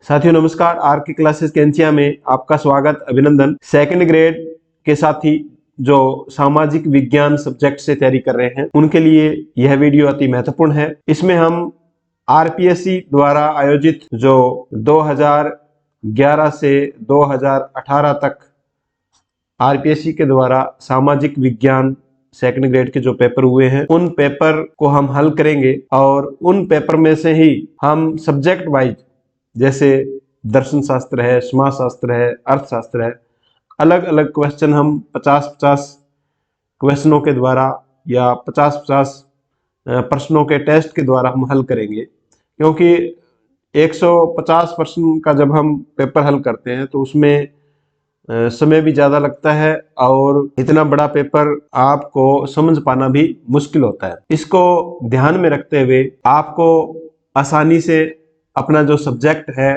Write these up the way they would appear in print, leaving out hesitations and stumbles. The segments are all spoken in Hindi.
साथियों नमस्कार। आर के क्लासेस कैंचिया में आपका स्वागत, अभिनंदन। सेकंड ग्रेड के साथी जो सामाजिक विज्ञान सब्जेक्ट से तैयारी कर रहे हैं उनके लिए यह वीडियो अति महत्वपूर्ण है। इसमें हम आरपीएससी द्वारा आयोजित जो 2011 से 2018 तक आरपीएससी के द्वारा सामाजिक विज्ञान सेकंड ग्रेड के जो पेपर हुए हैं उन पेपर को हम हल करेंगे और उन पेपर में से ही हम सब्जेक्ट वाइज जैसे दर्शन शास्त्र है, समाज शास्त्र है, अर्थशास्त्र है, अलग अलग क्वेश्चन हम 50-50 क्वेश्चनों के द्वारा या 50-50 प्रश्नों के टेस्ट के द्वारा हम हल करेंगे। क्योंकि 150 प्रश्न का जब हम पेपर हल करते हैं तो उसमें समय भी ज़्यादा लगता है और इतना बड़ा पेपर आपको समझ पाना भी मुश्किल होता है। इसको ध्यान में रखते हुए आपको आसानी से अपना जो सब्जेक्ट है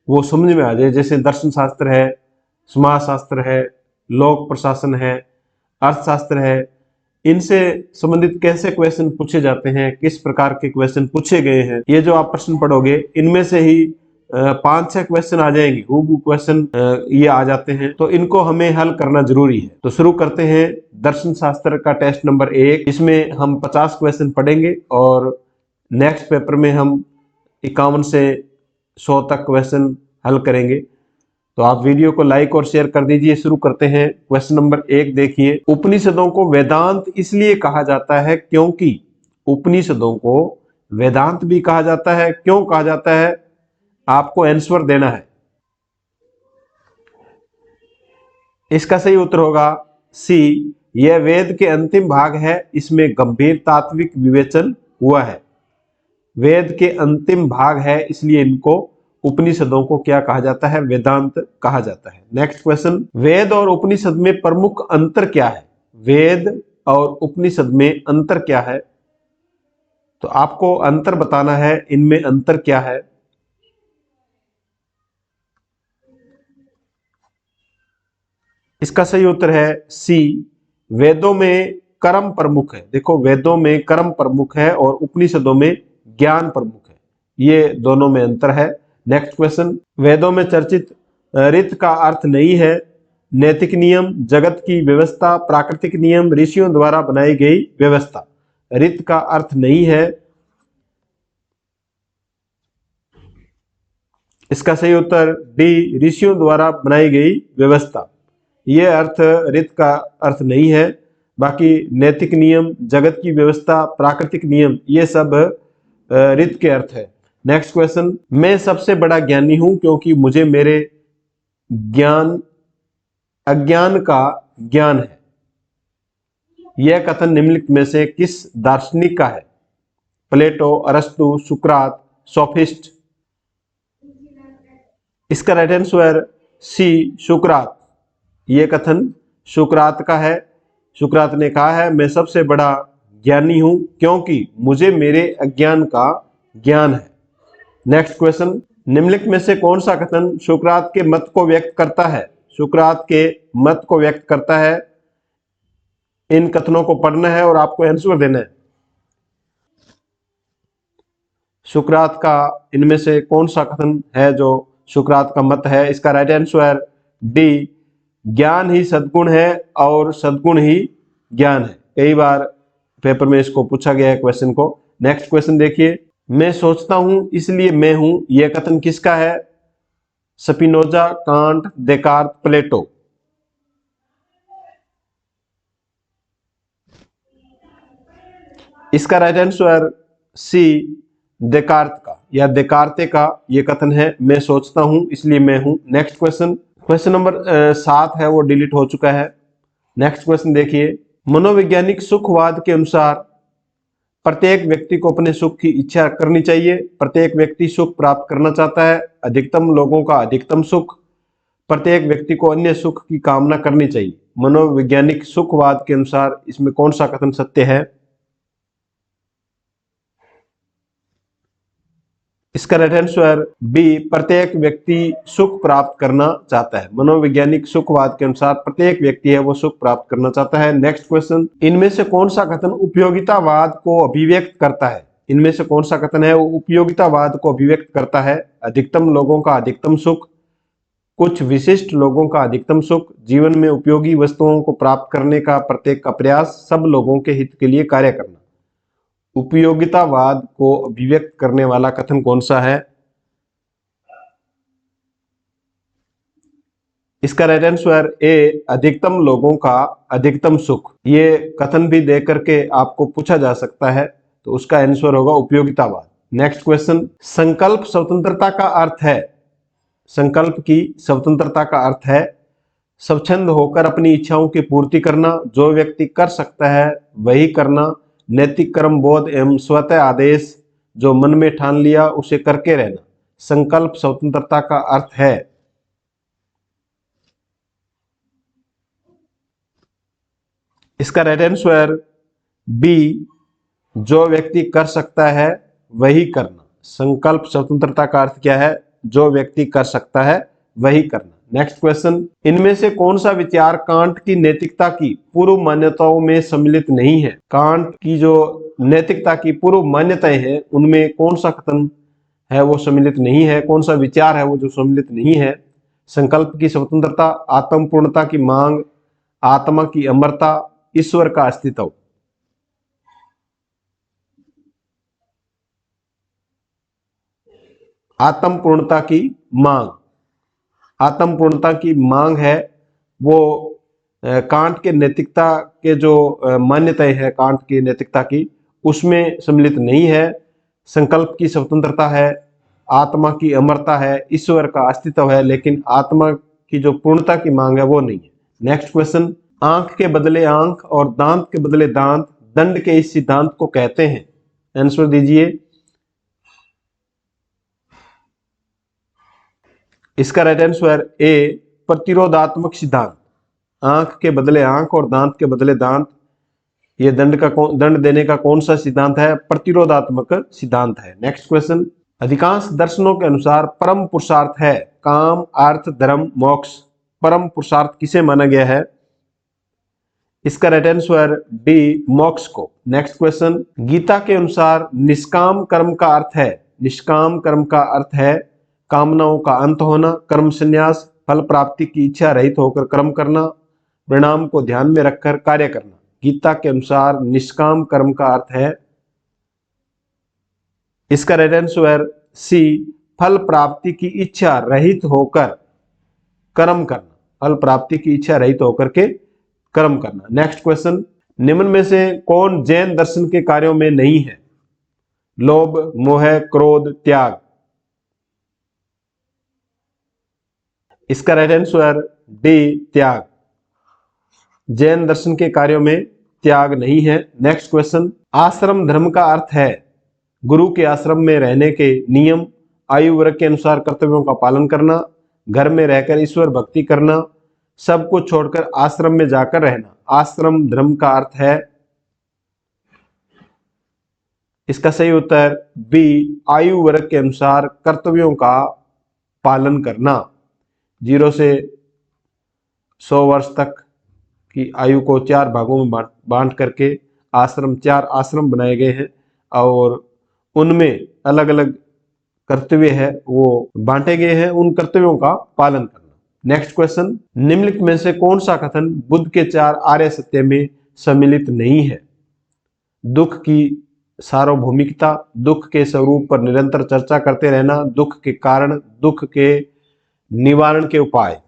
वो समझ में आ जाए। जैसे दर्शन शास्त्र है, समाज शास्त्र है, लोक प्रशासन है, अर्थशास्त्र है, इनसे संबंधित कैसे क्वेश्चन पूछे जाते हैं, किस प्रकार के क्वेश्चन पूछे गए हैं, ये जो आप प्रश्न पढ़ोगे इनमें से ही 5-6 क्वेश्चन आ जाएंगे, हूबहू क्वेश्चन ये आ जाते हैं। तो इनको हमें हल करना जरूरी है। तो शुरू करते हैं दर्शन शास्त्र का टेस्ट नंबर 1। इसमें हम 50 क्वेश्चन पढ़ेंगे और नेक्स्ट पेपर में हम 51 से 100 तक क्वेश्चन हल करेंगे। तो आप वीडियो को लाइक और शेयर कर दीजिए। शुरू करते हैं। क्वेश्चन नंबर 1 देखिए, उपनिषदों को वेदांत इसलिए कहा जाता है क्योंकि। उपनिषदों को वेदांत भी कहा जाता है, क्यों कहा जाता है, आपको आंसर देना है। इसका सही उत्तर होगा सी, यह वेद के अंतिम भाग है, इसमें गंभीर तात्विक विवेचन हुआ है। वेद के अंतिम भाग है इसलिए इनको उपनिषदों को क्या कहा जाता है, वेदांत कहा जाता है। नेक्स्ट क्वेश्चन, वेद और उपनिषद में प्रमुख अंतर क्या है। वेद और उपनिषद में अंतर क्या है, तो आपको अंतर बताना है, इनमें अंतर क्या है। इसका सही उत्तर है सी, वेदों में कर्म प्रमुख है। देखो, वेदों में कर्म प्रमुख है और उपनिषदों में ज्ञान प्रमुख है, ये दोनों में अंतर है। नेक्स्ट क्वेश्चन, वेदों में चर्चित रीत का अर्थ नहीं है नैतिक नियम, जगत की व्यवस्था, प्राकृतिक नियम, ऋषियों द्वारा बनाई गई व्यवस्था। रीत का अर्थ नहीं है, इसका सही उत्तर डी, ऋषियों द्वारा बनाई गई व्यवस्था। ये अर्थ रीत का अर्थ नहीं है। बाकी नैतिक नियम, जगत की व्यवस्था, प्राकृतिक नियम, ये सब रीत के अर्थ है। नेक्स्ट क्वेश्चन, मैं सबसे बड़ा ज्ञानी हूं क्योंकि मुझे मेरे अज्ञान का ज्ञान है। यह कथन निम्नलिखित में से किस दार्शनिक का है। प्लेटो, अरस्तु, सुकरात, सोफिस्ट। इसका राइट आंसर सी, सुकरात। यह कथन सुकरात का है। सुकरात ने कहा है, मैं सबसे बड़ा ज्ञानी हूं क्योंकि मुझे मेरे अज्ञान का ज्ञान है। नेक्स्ट क्वेश्चन, निम्नलिखित में से कौन सा कथन सुकरात के मत को व्यक्त करता है। सुकरात के मत को व्यक्त करता है। इन कथनों को पढ़ना है और आपको आंसर देना है। सुकरात का इनमें से कौन सा कथन है जो सुकरात का मत है। इसका राइट आंसर डी, ज्ञान ही सद्गुण है और सद्गुण ही ज्ञान है। कई बार पेपर में इसको पूछा गया है क्वेश्चन को। नेक्स्ट क्वेश्चन देखिए, मैं सोचता हूं इसलिए मैं हूं, यह कथन किसका है। स्पिनोजा, कांट, देकार्त, प्लेटो। इसका राइट आंसर सी, देकार्त का या देकार्ते का यह कथन है, मैं सोचता हूं इसलिए मैं हूं। नेक्स्ट क्वेश्चन, क्वेश्चन नंबर 7 है वो डिलीट हो चुका है। नेक्स्ट क्वेश्चन देखिए, मनोवैज्ञानिक सुखवाद के अनुसार प्रत्येक व्यक्ति को अपने सुख की इच्छा करनी चाहिए। प्रत्येक व्यक्ति सुख प्राप्त करना चाहता है, अधिकतम लोगों का अधिकतम सुख। प्रत्येक व्यक्ति को अन्य सुख की कामना करनी चाहिए। मनोवैज्ञानिक सुखवाद के अनुसार इसमें कौन सा कथन सत्य है। इसका राइट आंसर बी, प्रत्येक व्यक्ति सुख प्राप्त करना चाहता है। मनोवैज्ञानिक सुखवाद के अनुसार प्रत्येक व्यक्ति है वो सुख प्राप्त करना चाहता है। नेक्स्ट क्वेश्चन, इनमें से कौन सा कथन उपयोगितावाद को अभिव्यक्त करता है। इनमें से कौन सा कथन है वो उपयोगितावाद को अभिव्यक्त करता है? अधिकतम लोगों का अधिकतम सुख, कुछ विशिष्ट लोगों का अधिकतम सुख, जीवन में उपयोगी वस्तुओं को प्राप्त करने का प्रत्येक का प्रयास, सब लोगों के हित के लिए कार्य करना। उपयोगितावाद को अभिव्यक्त करने वाला कथन कौन सा है? इसका राइट आंसर ए, अधिकतम लोगों का अधिकतम सुख। ये कथन भी दे करके आपको पूछा जा सकता है, तो उसका आंसर होगा उपयोगितावाद। नेक्स्ट क्वेश्चन, संकल्प स्वतंत्रता का अर्थ है? संकल्प की स्वतंत्रता का अर्थ है स्वच्छंद होकर अपनी इच्छाओं की पूर्ति करना, जो व्यक्ति कर सकता है वही करना, नैतिक कर्म बोध एवं स्वतः आदेश, जो मन में ठान लिया उसे करके रहना। संकल्प स्वतंत्रता का अर्थ है। इसका राइट आंसर बी, जो व्यक्ति कर सकता है वही करना। संकल्प स्वतंत्रता का अर्थ क्या है? जो व्यक्ति कर सकता है वही करना। नेक्स्ट क्वेश्चन, इनमें से कौन सा विचार कांट की नैतिकता की पूर्व मान्यताओं में सम्मिलित नहीं है? कांट की जो नैतिकता की पूर्व मान्यताएं हैं उनमें कौन सा कथन है वो सम्मिलित नहीं है? कौन सा विचार है वो जो सम्मिलित नहीं है? संकल्प की स्वतंत्रता, आत्म पूर्णता की मांग, आत्मा की अमरता, ईश्वर का अस्तित्व। आत्म पूर्णता की मांग, आत्म पूर्णता की मांग है वो कांट के नैतिकता के जो मान्यताएं हैं कांट की नैतिकता की, उसमें सम्मिलित नहीं है। संकल्प की स्वतंत्रता है, आत्मा की अमरता है, ईश्वर का अस्तित्व है, लेकिन आत्मा की जो पूर्णता की मांग है वो नहीं है। नेक्स्ट क्वेश्चन, आंख के बदले आंख और दांत के बदले दांत दंड के इस सिद्धांत को कहते हैं? आंसर दीजिए। इसका राइट आंसर ए, प्रतिरोधात्मक सिद्धांत। आंख के बदले आंख और दांत के बदले दांत, ये दंड देने का कौन सा सिद्धांत है? प्रतिरोधात्मक सिद्धांत है। नेक्स्ट क्वेश्चन, अधिकांश दर्शनों के अनुसार परम पुरुषार्थ है काम, अर्थ, धर्म, मोक्ष। परम पुरुषार्थ किसे माना गया है? इसका राइट आंसर डी, मोक्ष को। नेक्स्ट क्वेश्चन, गीता के अनुसार निष्काम कर्म का अर्थ है? निष्काम कर्म का अर्थ है कामनाओं का अंत होना, कर्म संन्यास, फल प्राप्ति की इच्छा रहित होकर कर्म करना, परिणाम को ध्यान में रखकर कार्य करना। गीता के अनुसार निष्काम कर्म का अर्थ है, इसका राइट आंसर सी, फल प्राप्ति की इच्छा रहित होकर कर्म करना। फल प्राप्ति की इच्छा रहित होकर के कर्म करना। नेक्स्ट क्वेश्चन, निम्न में से कौन जैन दर्शन के कार्यों में नहीं है? लोभ, मोह, क्रोध, त्याग। इसका राइट आंसर डी, त्याग। जैन दर्शन के कार्यों में त्याग नहीं है। नेक्स्ट क्वेश्चन, आश्रम धर्म का अर्थ है गुरु के आश्रम में रहने के नियम, आयु वर्ग के अनुसार कर्तव्यों का पालन करना, घर में रहकर ईश्वर भक्ति करना, सब कुछ छोड़कर आश्रम में जाकर रहना। आश्रम धर्म का अर्थ है, इसका सही उत्तर बी, आयु वर्ग के अनुसार कर्तव्यों का पालन करना। 0 से 100 वर्ष तक की आयु को 4 भागों में बांट करके आश्रम, 4 आश्रम बनाए गए हैं और उनमें अलग अलग कर्तव्य है वो बांटे गए हैं, उन कर्तव्यों का पालन करना। नेक्स्ट क्वेश्चन, निम्नलिखित में से कौन सा कथन बुद्ध के 4 आर्य सत्य में सम्मिलित नहीं है? दुख की सार्वभौमिकता, दुख के स्वरूप पर निरंतर चर्चा करते रहना, दुख के कारण, दुख के निवारण के उपाय।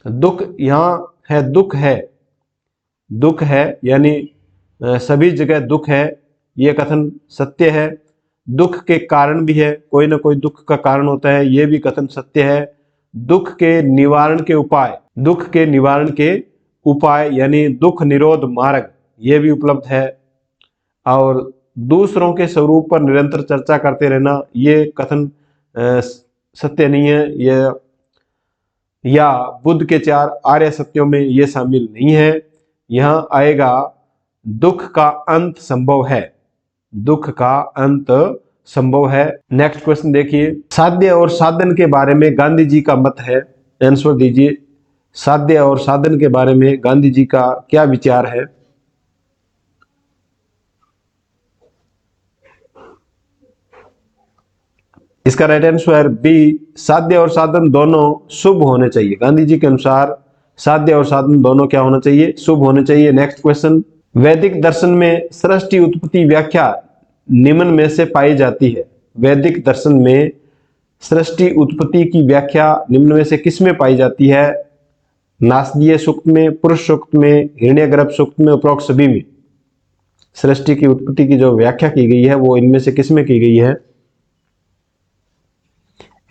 दुख यहां है, दुख है यानी सभी जगह दुख है, यह कथन सत्य है। दुख के कारण भी है, कोई ना कोई दुख का कारण होता है, यह भी कथन सत्य है। दुख के निवारण के उपाय, दुख के निवारण के उपाय यानी दुख निरोध मार्ग, यह भी उपलब्ध है। और दूसरों के स्वरूप पर निरंतर चर्चा करते रहना, यह कथन सत्य नहीं है, यह या बुद्ध के 4 आर्य सत्यों में यह शामिल नहीं है। यहां आएगा दुख का अंत संभव है, दुख का अंत संभव है। नेक्स्ट क्वेश्चन देखिए, साध्य और साधन के बारे में गांधी जी का मत है? आंसर दीजिए। साध्य और साधन के बारे में गांधी जी का क्या विचार है? इसका राइट आंसर बी, साध्य और साधन दोनों शुभ होने चाहिए। गांधी जी के अनुसार साध्य और साधन दोनों क्या होना चाहिए? शुभ होने चाहिए। नेक्स्ट क्वेश्चन, वैदिक दर्शन में सृष्टि उत्पत्ति व्याख्या निम्न में से पाई जाती है। वैदिक दर्शन में सृष्टि उत्पत्ति की व्याख्या निम्न में से किस में पाई जाती है? नासदीय सूक्त में, पुरुष सूक्त में, हिरण्यगर्भ सूक्त में, उपरोक्त सभी में। सृष्टि की उत्पत्ति की जो व्याख्या की गई है वो इनमें से किस में की गई है?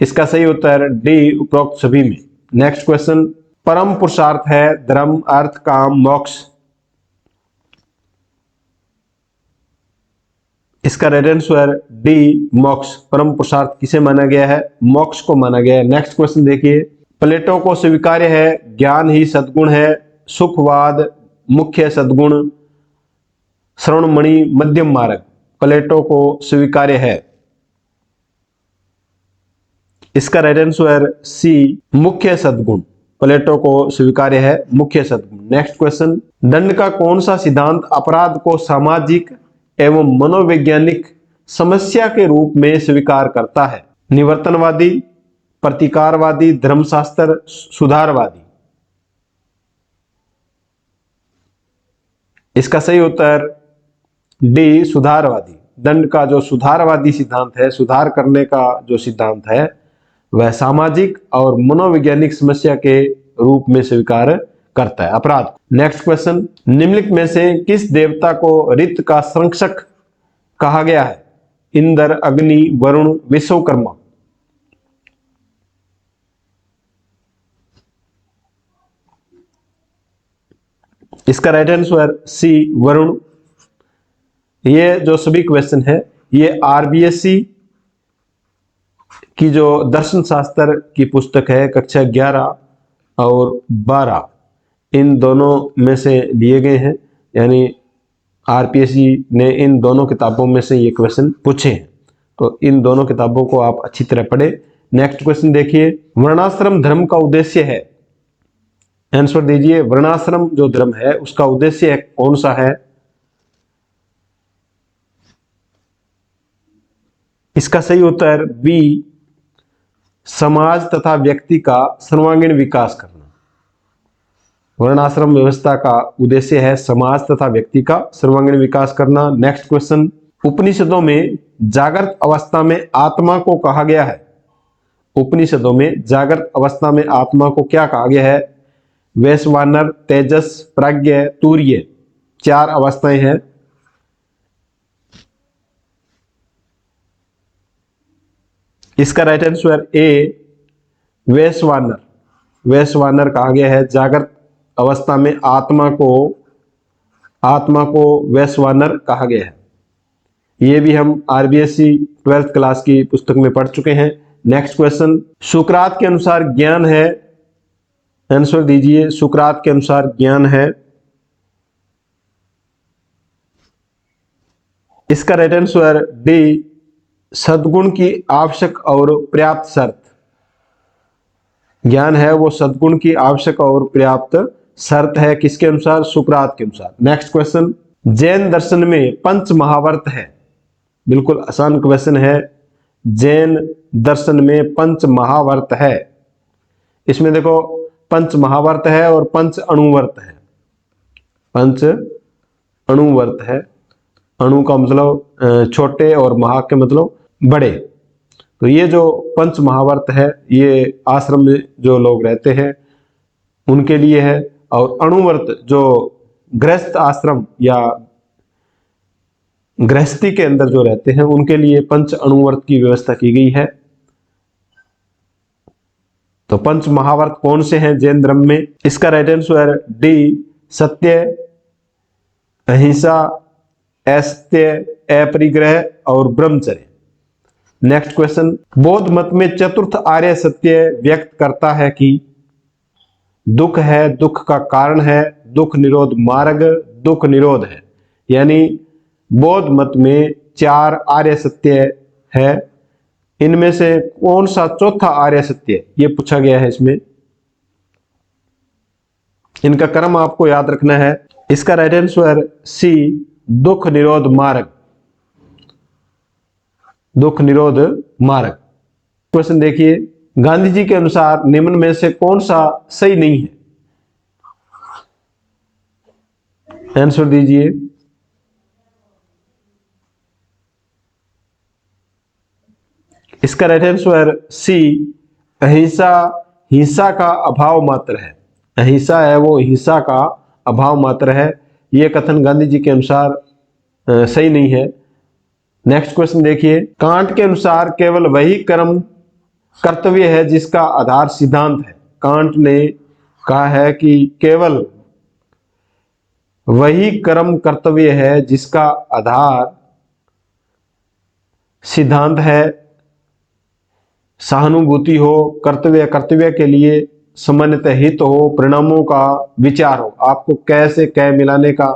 इसका सही उत्तर डी, उपरोक्त सभी में। नेक्स्ट क्वेश्चन, परम पुरुषार्थ है धर्म, अर्थ, काम, मोक्ष। इसका राइट आंसर डी, मोक्ष। परम पुरुषार्थ किसे माना गया है? मोक्ष को माना गया है। नेक्स्ट क्वेश्चन देखिए, प्लेटो को स्वीकार्य है ज्ञान ही सद्गुण है, सुखवाद, मुख्य सद्गुण, श्रवणमणि, मध्यम मार्ग। प्लेटो को स्वीकार्य है। इसका राइट आंसर सी, मुख्य सद्गुण। प्लेटो को स्वीकार्य है मुख्य सद्गुण। नेक्स्ट क्वेश्चन, दंड का कौन सा सिद्धांत अपराध को सामाजिक एवं मनोवैज्ञानिक समस्या के रूप में स्वीकार करता है? निवर्तनवादी, प्रतिकारवादी, धर्मशास्त्र, सुधारवादी। इसका सही उत्तर डी, सुधारवादी। दंड का जो सुधारवादी सिद्धांत है, सुधार करने का जो सिद्धांत है, वह सामाजिक और मनोवैज्ञानिक समस्या के रूप में स्वीकार करता है अपराध। नेक्स्ट क्वेश्चन, निम्नलिखित में से किस देवता को ऋत का संरक्षक कहा गया है? इंद्र, अग्नि, वरुण, विश्वकर्मा। इसका राइट आंसर सी, वरुण। ये जो सभी क्वेश्चन है ये आरबीएससी की जो दर्शन शास्त्र की पुस्तक है कक्षा 11 और 12, इन दोनों में से लिए गए हैं। यानी आरपीएससी ने इन दोनों किताबों में से ये क्वेश्चन पूछे हैं, तो इन दोनों किताबों को आप अच्छी तरह पढ़े। नेक्स्ट क्वेश्चन देखिए, वर्णाश्रम धर्म का उद्देश्य है? आंसर दीजिए। वर्णाश्रम जो धर्म है उसका उद्देश्य कौन सा है? इसका सही उत्तर बी, समाज तथा व्यक्ति का सर्वांगीण विकास करना। वर्णाश्रम व्यवस्था का उद्देश्य है समाज तथा व्यक्ति का सर्वांगीण विकास करना। नेक्स्ट क्वेश्चन, उपनिषदों में जागृत अवस्था में आत्मा को कहा गया है? उपनिषदों में जागृत अवस्था में आत्मा को क्या कहा गया है? वैश्वानर, तेजस, प्राज्ञ, तूर्य। 4 अवस्थाएं हैं। इसका राइट आंसर ए, वैश्वानर। वैश्वानर कहा गया है। जागृत अवस्था में आत्मा को वैश्वानर कहा गया है। ये भी हम आरबीएससी 12th क्लास की पुस्तक में पढ़ चुके हैं। नेक्स्ट क्वेश्चन, सुकरात के अनुसार ज्ञान है? आंसर दीजिए। सुकरात के अनुसार ज्ञान है। इसका राइट आंसर डी, सद्गुण की आवश्यक और पर्याप्त शर्त। ज्ञान है वो सद्गुण की आवश्यक और पर्याप्त शर्त है। किसके अनुसार? सुकरात के अनुसार। नेक्स्ट क्वेश्चन, जैन दर्शन में पंच महावर्त है? बिल्कुल आसान क्वेश्चन है। जैन दर्शन में पंच महावर्त है। इसमें देखो पंच महावर्त है और पंच अणुवर्त है। पंच अणुवर्त है। अणु का मतलब छोटे और महा के मतलब बड़े। तो ये जो पंच महावर्त है ये आश्रम में जो लोग रहते हैं उनके लिए है, और अणुवर्त जो गृहस्थ आश्रम या गृहस्थी के अंदर जो रहते हैं उनके लिए पंच अणुवर्त की व्यवस्था की गई है। तो पंच महावर्त कौन से हैं जैन धर्म में? इसका राइट आंसर डी, सत्य, अहिंसा, असत्य, अपरिग्रह और ब्रह्मचर्य। नेक्स्ट क्वेश्चन, बौद्ध मत में चतुर्थ आर्य सत्य व्यक्त करता है कि दुख है, दुख का कारण है, दुख निरोध मार्ग, दुख निरोध है। यानी बौद्ध मत में 4 आर्य सत्य है, इनमें से कौन सा चौथा आर्य सत्य ये पूछा गया है। इसमें इनका क्रम आपको याद रखना है। इसका राइट आंसर सी, दुख निरोध मार्ग। दुख निरोध मार्ग। क्वेश्चन देखिए, गांधी जी के अनुसार निम्न में से कौन सा सही नहीं है? आंसर दीजिए। इसका राइट आंसर सी, अहिंसा हिंसा का अभाव मात्र है। अहिंसा है वो हिंसा का अभाव मात्र है। यह कथन गांधी जी के अनुसार सही नहीं है। नेक्स्ट क्वेश्चन देखिए, कांट के अनुसार केवल वही कर्म कर्तव्य है जिसका आधार सिद्धांत है। कांट ने कहा है कि केवल वही कर्म कर्तव्य है जिसका आधार सिद्धांत है, सहानुभूति हो, कर्तव्य कर्तव्य के लिए सामान्यतः हित हो, परिणामों का विचार हो। आपको कैसे कै मिलाने का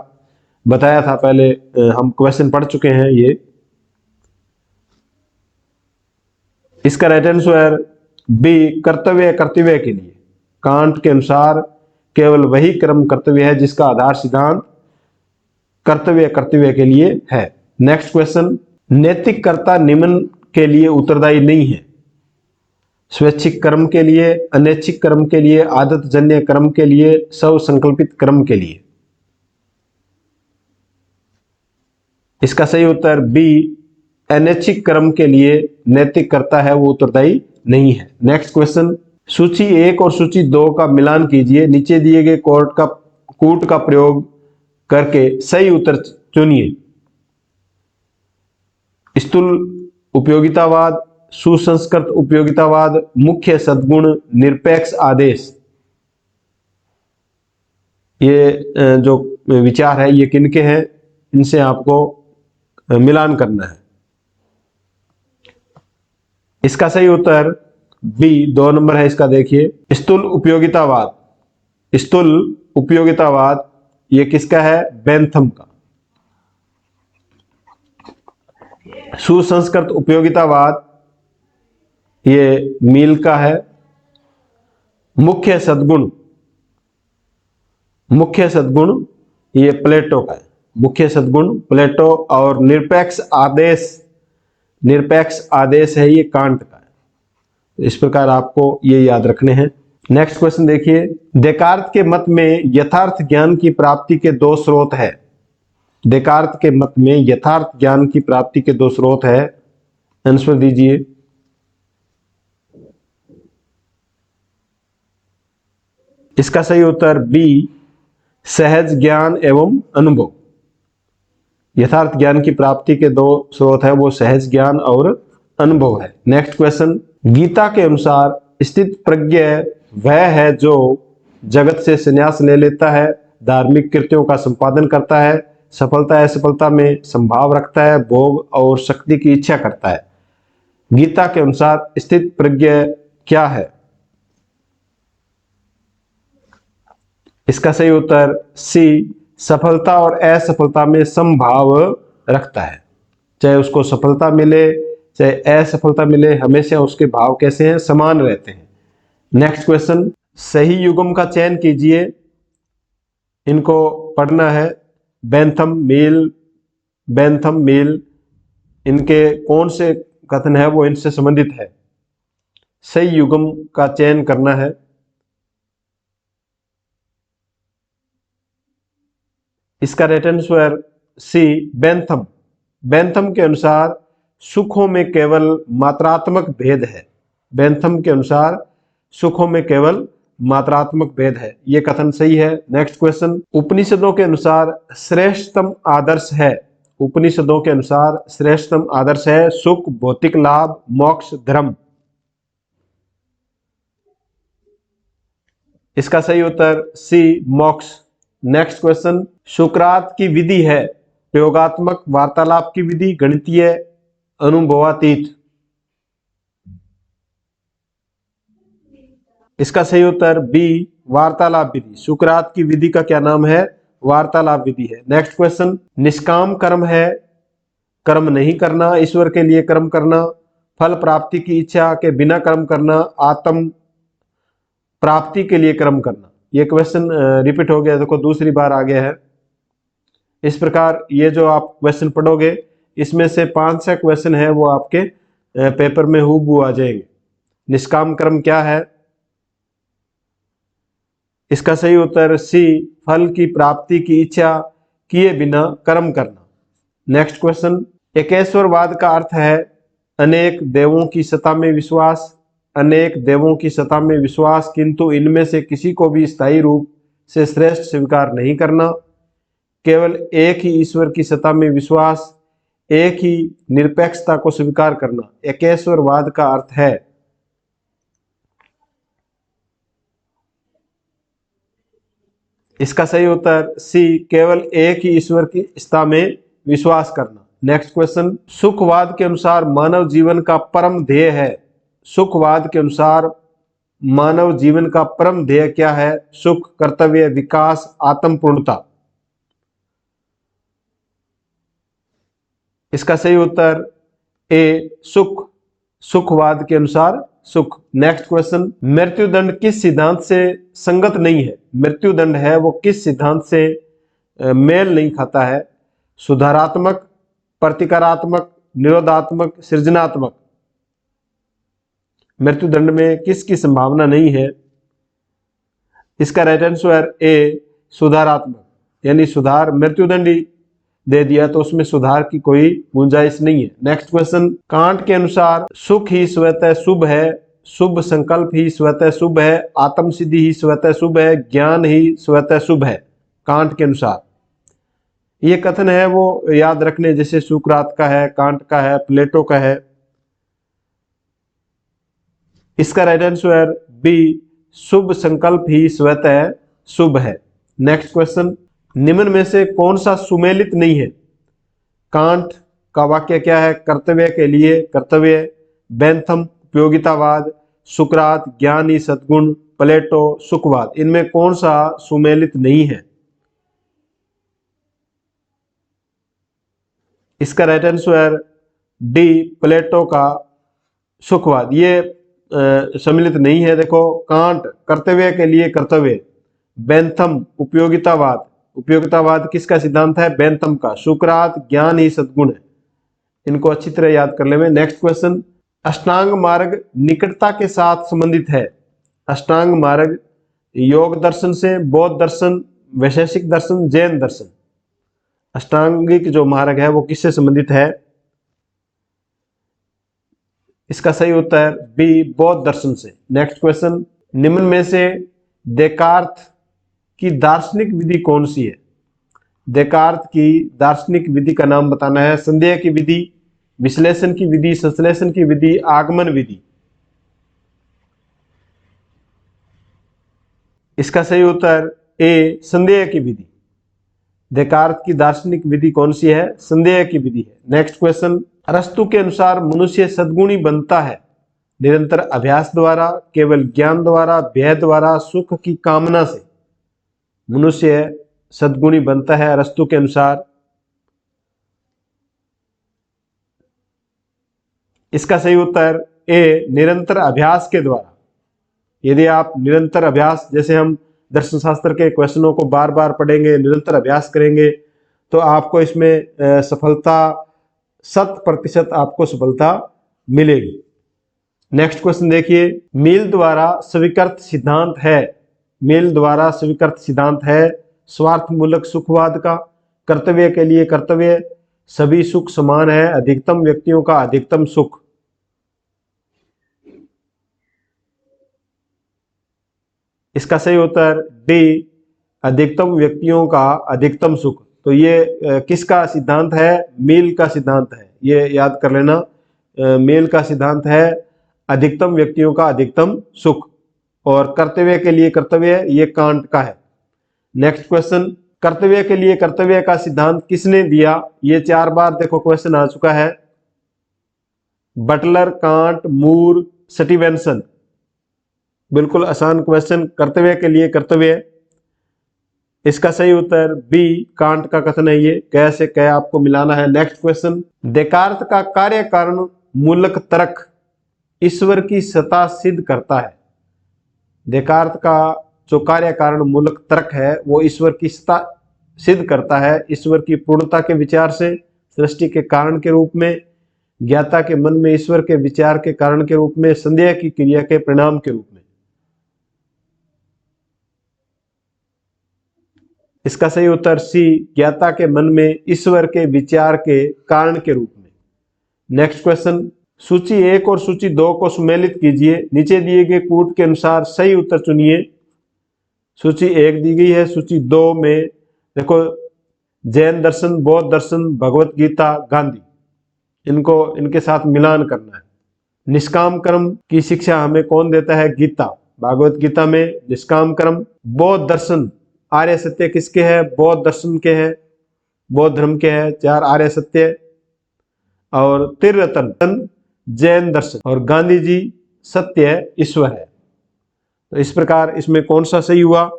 बताया था पहले, हम क्वेश्चन पढ़ चुके हैं ये। इसका राइट आंसर बी, कर्तव्य कर्तव्य के लिए। कांट के अनुसार केवल वही कर्म कर्तव्य है जिसका आधार सिद्धांत कर्तव्य कर्तव्य के लिए है। नेक्स्ट क्वेश्चन, नैतिक कर्ता निम्न के लिए उत्तरदायी नहीं है। स्वैच्छिक कर्म के लिए, अनैच्छिक कर्म के लिए, आदत जन्य कर्म के लिए, स्व संकल्पित कर्म के लिए। इसका सही उत्तर बी, अनैच्छिक कर्म के लिए नैतिक कर्ता है वो उत्तरदायी नहीं है। नेक्स्ट क्वेश्चन, सूची 1 और सूची 2 का मिलान कीजिए। नीचे दिए गए कूट का प्रयोग करके सही उत्तर चुनिए। स्थूल उपयोगितावाद, सुसंस्कृत उपयोगितावाद, मुख्य सद्गुण, निरपेक्ष आदेश। ये जो विचार है ये किनके हैं, इनसे आपको मिलान करना है। इसका सही उत्तर बी 2 नंबर है। इसका देखिए, स्थूल उपयोगितावाद। स्थूल उपयोगितावाद ये किसका है? बेंथम का। सुसंस्कृत उपयोगितावाद ये मील का है। मुख्य सद्गुण ये प्लेटो का है। मुख्य सद्गुण प्लेटो। और निरपेक्ष आदेश है ये कांट का है। इस प्रकार आपको ये याद रखने हैं। नेक्स्ट क्वेश्चन देखिए, देकार्त के मत में यथार्थ ज्ञान की प्राप्ति के 2 स्रोत है। देकार्त के मत में यथार्थ ज्ञान की प्राप्ति के 2 स्रोत है। आंसर दीजिए। इसका सही उत्तर बी, सहज ज्ञान एवं अनुभव। यथार्थ ज्ञान की प्राप्ति के 2 स्रोत है, वो सहज ज्ञान और अनुभव है। नेक्स्ट क्वेश्चन, गीता के अनुसार स्थित प्रज्ञ वह है जो जगत से संन्यास ले लेता है, धार्मिक कृत्यों का संपादन करता है, सफलता असफलता में संभाव रखता है, भोग और शक्ति की इच्छा करता है। गीता के अनुसार स्थित प्रज्ञ क्या है? इसका सही उत्तर सी, सफलता और असफलता में संभाव रखता है। चाहे उसको सफलता मिले चाहे असफलता मिले, हमेशा उसके भाव कैसे हैं? समान रहते हैं। नेक्स्ट क्वेश्चन, सही युग्म का चयन कीजिए। इनको पढ़ना है। बेंथम मील, इनके कौन से कथन है वो इनसे संबंधित है। सही युग्म का चयन करना है। इसका राइट आंसर सी, बेंथम के अनुसार सुखों में केवल मात्रात्मक भेद है। बेंथम के अनुसार सुखों में केवल मात्रात्मक भेद है। यह कथन सही है। नेक्स्ट क्वेश्चन, उपनिषदों के अनुसार श्रेष्ठतम आदर्श है। उपनिषदों के अनुसार श्रेष्ठतम आदर्श है सुख, भौतिक लाभ, मोक्ष, धर्म। इसका सही उत्तर सी, मोक्ष। नेक्स्ट क्वेश्चन, सुकरात की विधि है प्रयोगात्मक, वार्तालाप की विधि, गणितीय, अनुभवातीत। इसका सही उत्तर बी, वार्तालाप विधि। सुकरात की विधि का क्या नाम है? वार्तालाप विधि है। नेक्स्ट क्वेश्चन, निष्काम कर्म है कर्म नहीं करना, ईश्वर के लिए कर्म करना, फल प्राप्ति की इच्छा के बिना कर्म करना, आत्म प्राप्ति के लिए कर्म करना। ये क्वेश्चन रिपीट हो गया, देखो दूसरी बार आ गया है। इस प्रकार ये जो आप क्वेश्चन पढ़ोगे इसमें से 5-6 क्वेश्चन है वो आपके पेपर में हूबहू आ जाएंगे। निष्काम कर्म क्या है? इसका सही उत्तर सी, फल की प्राप्ति की इच्छा किए बिना कर्म करना। नेक्स्ट क्वेश्चन, एकेश्वरवाद का अर्थ है अनेक देवों की सत्ता में विश्वास। अनेक देवों की सत्ता में विश्वास किंतु इनमें से किसी को भी स्थायी रूप से श्रेष्ठ स्वीकार नहीं करना। केवल एक ही ईश्वर की सत्ता में विश्वास, एक ही निरपेक्षता को स्वीकार करना एकेश्वरवाद का अर्थ है। इसका सही उत्तर सी, केवल एक ही ईश्वर की सत्ता में विश्वास करना। नेक्स्ट क्वेश्चन, सुखवाद के अनुसार मानव जीवन का परम ध्येय है। सुखवाद के अनुसार मानव जीवन का परम ध्येय क्या है? सुख, कर्तव्य, विकास, आत्म पूर्णता। इसका सही उत्तर ए, सुख। सुखवाद के अनुसार सुख। नेक्स्ट क्वेश्चन, मृत्युदंड किस सिद्धांत से संगत नहीं है? मृत्युदंड है वो किस सिद्धांत से मेल नहीं खाता है? सुधारात्मक, प्रतिकारात्मक, निरोधात्मक, सृजनात्मक। मृत्युदंड में किसकी संभावना नहीं है? इसका राइट आंसर ए, सुधारात्मक, यानी सुधार, मृत्युदंड ही दे दिया तो उसमें सुधार की कोई गुंजाइश नहीं है। नेक्स्ट क्वेश्चन, कांट के अनुसार सुख ही स्वतः शुभ है, शुभ संकल्प ही स्वतः शुभ है, आत्म सिद्धि ही स्वतः शुभ है, ज्ञान ही स्वतः शुभ है। कांट के अनुसार ये कथन है वो याद रखने जैसे सुकरात का है, कांट का है, प्लेटो का है। इसका राइट आंसर बी, शुभ संकल्प ही स्वतः शुभ है। नेक्स्ट क्वेश्चन, निम्न में से कौन सा सुमेलित नहीं है? कांट का वाक्य क्या है? कर्तव्य के लिए कर्तव्य, बेंथम उपयोगितावाद, सुकरात ज्ञान ही सद्गुण, प्लेटो सुखवाद। इनमें कौन सा सुमेलित नहीं है? इसका राइट आंसर डी, प्लेटो का सुखवाद। ये सम्मिलित नहीं है। देखो, कांट कर्तव्य के लिए कर्तव्य, बेंथम उपयोगितावाद, उपयोगितावाद किसका सिद्धांत है? बेंथम का। सुकरात ज्ञान ही सद्गुण है। इनको अच्छी तरह याद कर लेंगे। नेक्स्ट क्वेश्चन, अष्टांग मार्ग निकटता के साथ संबंधित है। अष्टांग मार्ग योग दर्शन से, बौद्ध दर्शन, वैशेषिक दर्शन, जैन दर्शन। अष्टांगिक जो मार्ग है वो किससे संबंधित है? इसका सही उत्तर बी, बौद्ध दर्शन से। नेक्स्ट क्वेश्चन, निम्न में से देकार्त की दार्शनिक विधि कौन सी है? देकार्त की दार्शनिक विधि का नाम बताना है। संदेह की विधि, विश्लेषण की विधि, संश्लेषण की विधि, आगमन विधि। इसका सही उत्तर ए, संदेह की विधि। देकार्त की दार्शनिक विधि कौन सी है? संदेह की विधि है। नेक्स्ट क्वेश्चन, अरस्तु के अनुसार मनुष्य सद्गुणी बनता है निरंतर अभ्यास द्वारा, केवल ज्ञान द्वारा, भय द्वारा, सुख की कामना से। मनुष्य सद्गुणी बनता है अरस्तु के अनुसार। इसका सही उत्तर ए, निरंतर अभ्यास के द्वारा। यदि आप निरंतर अभ्यास, जैसे हम दर्शन शास्त्र के क्वेश्चनों को बार बार पढ़ेंगे, निरंतर अभ्यास करेंगे तो आपको इसमें सफलता 100% आपको सफलता मिलेगी। नेक्स्ट क्वेश्चन देखिए, मील द्वारा स्वीकृत सिद्धांत है। मील द्वारा स्वीकृत सिद्धांत है स्वार्थ मूलक सुखवाद का, कर्तव्य के लिए कर्तव्य, सभी सुख समान है, अधिकतम व्यक्तियों का अधिकतम सुख। इसका सही उत्तर डी, अधिकतम व्यक्तियों का अधिकतम सुख। तो ये किसका सिद्धांत है? मील का सिद्धांत है। ये याद कर लेना, मील का सिद्धांत है अधिकतम व्यक्तियों का अधिकतम सुख। और कर्तव्य के लिए कर्तव्य, ये कांट का है। नेक्स्ट क्वेश्चन, कर्तव्य के लिए कर्तव्य का सिद्धांत किसने दिया? ये 4 बार देखो क्वेश्चन आ चुका है। Butler, Kant, Moore, Stevenson. बिल्कुल आसान क्वेश्चन, कर्तव्य के लिए कर्तव्य। इसका सही उत्तर बी, कांट का कथन है ये। कैसे कै आपको मिलाना है। नेक्स्ट क्वेश्चन, देकार्त का कार्य कारण मूलक तर्क ईश्वर की सत्ता सिद्ध करता है। देकार्त का जो कार्य कारण मूलक तर्क है वो ईश्वर की सत्ता सिद्ध करता है, ईश्वर की पूर्णता के विचार से, सृष्टि के कारण के रूप में, ज्ञाता के मन में ईश्वर के विचार के कारण के रूप में, संदेह की क्रिया के परिणाम के रूप में। इसका सही उत्तर सी, ज्ञाता के मन में ईश्वर के विचार के कारण के रूप में। नेक्स्ट क्वेश्चन, सूची 1 और सूची 2 को सुमेलित कीजिए, नीचे दिए गए कूट के अनुसार सही उत्तर चुनिए। सूची 1 दी गई है, सूची 2 में देखो जैन दर्शन, बौद्ध दर्शन, भगवत गीता, गांधी, इनके साथ मिलान करना है। निष्काम कर्म की शिक्षा हमें कौन देता है? गीता, भागवत गीता में निष्काम कर्म। बौद्ध दर्शन, आर्य सत्य किसके है? बौद्ध दर्शन के है, बौद्ध धर्म के है 4 आर्य सत्य। और त्रिरत्न जैन दर्शन, और गांधी जी सत्य ईश्वर है। तो इस प्रकार इसमें कौन सा सही हुआ?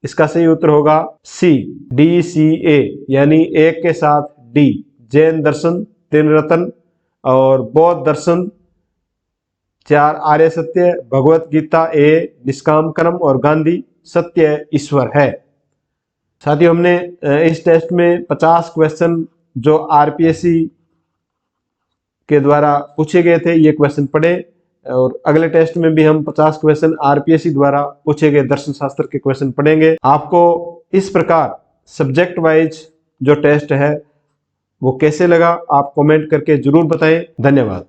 इसका सही उत्तर होगा सी, DCA, यानी एक के साथ डी, जैन दर्शन, त्रिरत्न और बौद्ध दर्शन 4 आर्य सत्य, भगवत गीता ए, निष्काम कर्म और गांधी सत्य ईश्वर है। साथियों, हमने इस टेस्ट में 50 क्वेश्चन जो RPSC के द्वारा पूछे गए थे ये क्वेश्चन पढ़े, और अगले टेस्ट में भी हम 50 क्वेश्चन RPSC द्वारा पूछे गए दर्शन शास्त्र के क्वेश्चन पढ़ेंगे। आपको इस प्रकार सब्जेक्ट वाइज जो टेस्ट है वो कैसे लगा आप कमेंट करके जरूर बताएं। धन्यवाद।